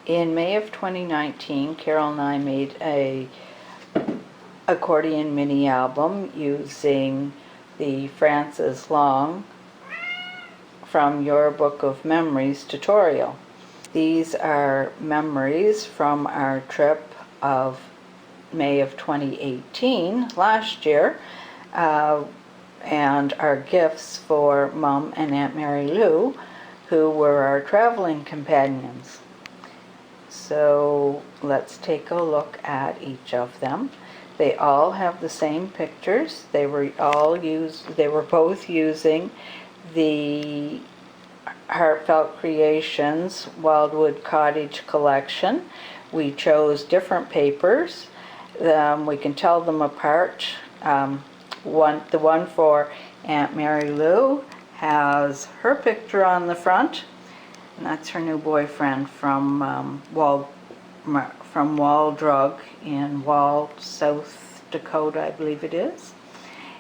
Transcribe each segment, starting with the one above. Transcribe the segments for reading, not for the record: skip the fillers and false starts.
In May of 2019, Carol and I made a accordion mini album using the Frances Long From Your Book of Memories tutorial. These are memories from our trip of May of 2018, last year, and our gifts for Mom and Aunt Mary Lou, who were our traveling companions. So let's take a look at each of them. They all have the same pictures. They were both using the Heartfelt Creations Wildwood Cottage collection. We chose different papers. We can tell them apart. The one for Aunt Mary Lou has her picture on the front, and that's her new boyfriend from Waldrug in Wall, South Dakota, I believe it is.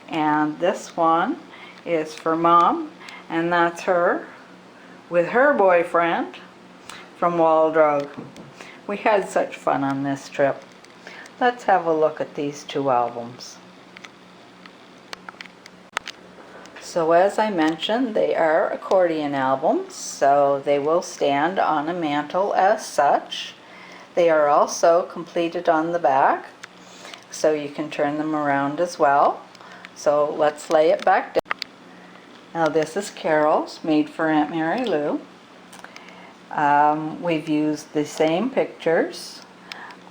And this one is for Mom, and that's her with her boyfriend from Waldrug. We had such fun on this trip. Let's have a look at these two albums. So as I mentioned, they are accordion albums, so they will stand on a mantle as such. They are also completed on the back, so you can turn them around as well. So let's lay it back down. Now this is Carol's, made for Aunt Mary Lou. We've used the same pictures.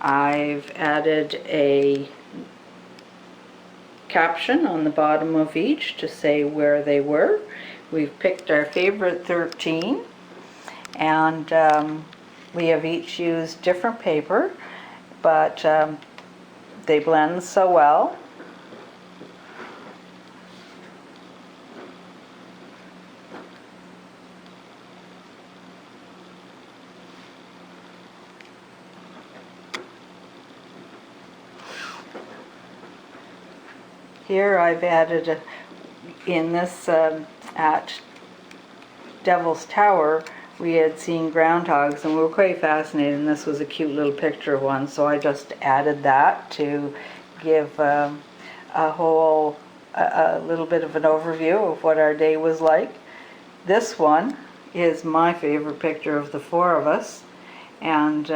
I've added a caption on the bottom of each to say where they were. We've picked our favorite 13, and we have each used different paper, but they blend so well. Here I've added, in this, at Devil's Tower, we had seen groundhogs and we were quite fascinated, and this was a cute little picture of one, so I just added that to give a little bit of an overview of what our day was like. This one is my favorite picture of the four of us, and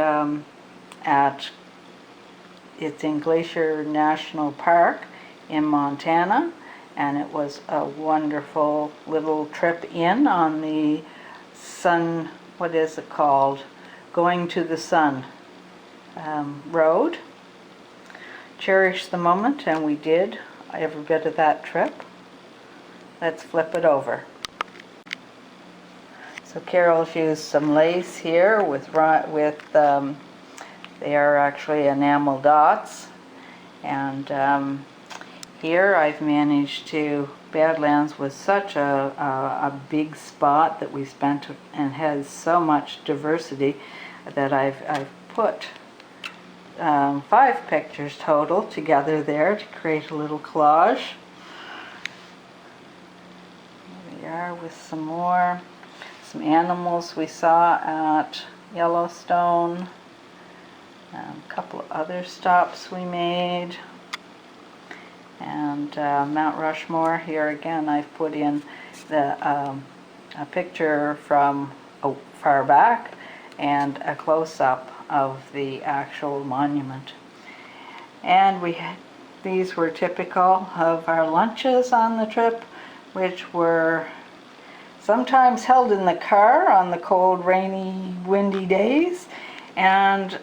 it's in Glacier National Park in Montana, and it was a wonderful little trip in on the sun, what is it called? Going to the Sun road. Cherish the moment, and we did every bit of that trip. Let's flip it over. So Carol's used some lace here with they are actually enamel dots, and here I've managed to, Badlands was such a big spot that we spent and has so much diversity that I've put 5 pictures total together there to create a little collage. Here we are with some animals we saw at Yellowstone, a couple of other stops we made. And Mount Rushmore, here again I've put in a picture from far back and a close-up of the actual monument. And these were typical of our lunches on the trip, which were sometimes held in the car on the cold, rainy, windy days, and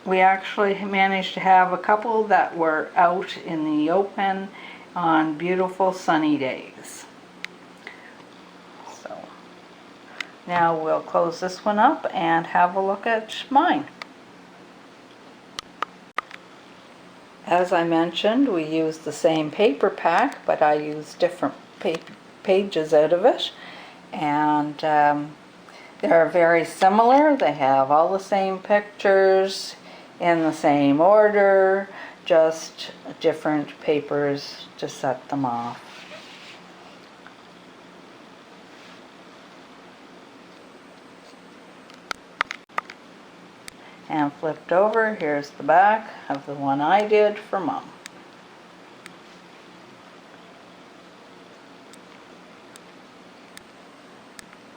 we actually managed to have a couple that were out in the open on beautiful sunny days. So now we'll close this one up and have a look at mine. As I mentioned, we used the same paper pack, but I used different pages out of it, and they're very similar. They have all the same pictures in the same order, just different papers to set them off. And flipped over, here's the back of the one I did for Mom.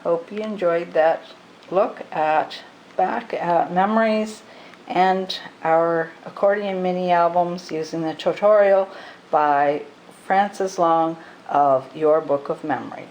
Hope you enjoyed that look back at memories and our accordion mini albums using the tutorial by Frances Long of Your Book of Memories.